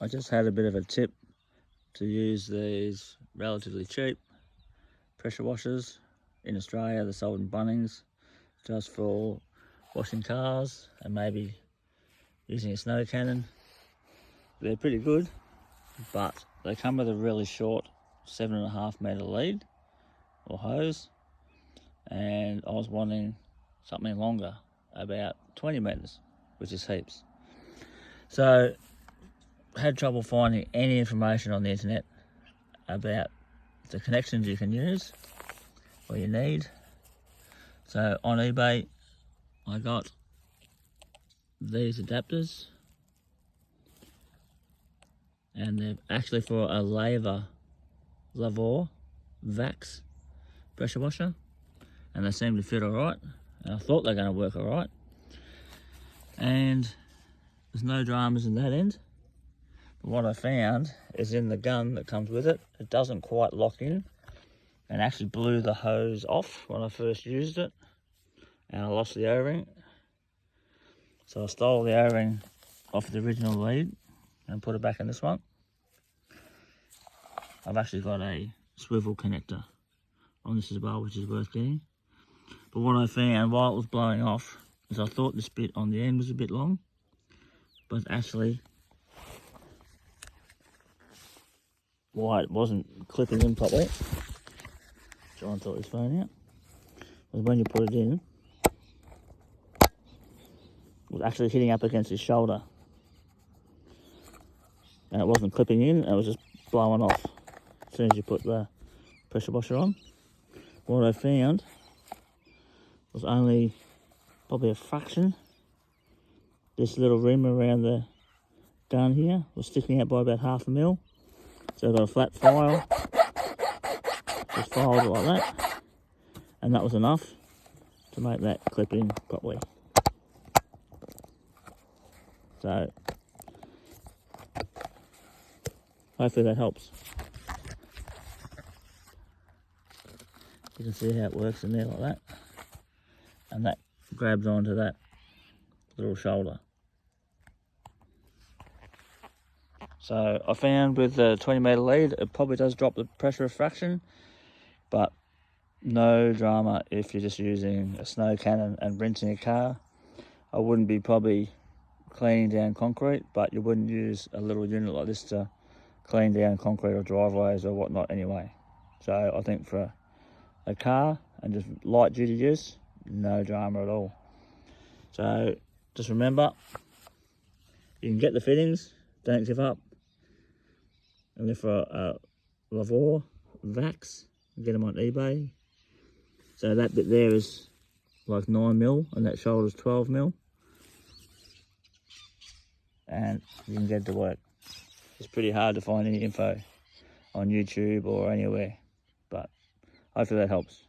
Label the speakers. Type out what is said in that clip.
Speaker 1: I just had a bit of a tip to use these relatively cheap pressure washers in Australia. They're sold in Bunnings just for washing cars and maybe using a snow cannon. They're pretty good, but they come with a really short 7.5 metre lead or hose, and I was wanting something longer, about 20 metres, which is heaps. So had trouble finding any information on the internet about the connections you can use or you need. So on eBay I got these adapters, and they're actually for a Lavor VAX pressure washer, and they seem to fit alright, and I thought they're going to work alright, and there's no dramas in that end. But what I found is in the gun that comes with it, it doesn't quite lock in, and actually blew the hose off when I first used it, and I lost the O-ring. So I stole the O-ring off the original lead and put it back in this one. I've actually got a swivel connector on this as well, which is worth getting. But what I found while it was blowing off is I thought this bit on the end was a bit long, but actually why it wasn't clipping in properly, trying to sort this phone out, was when you put it in, it was actually hitting up against his shoulder, and it wasn't clipping in, it was just blowing off as soon as you put the pressure washer on. What I found was only probably a fraction. This little rim around the gun here was sticking out by about 1/2 mil. So I've got a flat file, just filed it like that, and that was enough to make that clip in properly. So hopefully that helps. You can see how it works in there like that, and that grabs onto that little shoulder. So I found with the 20 metre lead, it probably does drop the pressure a fraction, but no drama if you're just using a snow cannon and rinsing a car. I wouldn't be probably cleaning down concrete, but you wouldn't use a little unit like this to clean down concrete or driveways or whatnot anyway. So I think for a car and just light duty use, no drama at all. So just remember, you can get the fittings, don't give up. And if for a Lavor VAX, get them on eBay. So that bit there is like 9 mil and that shoulder's 12 mil. And you can get it to work. It's pretty hard to find any info on YouTube or anywhere, but hopefully that helps.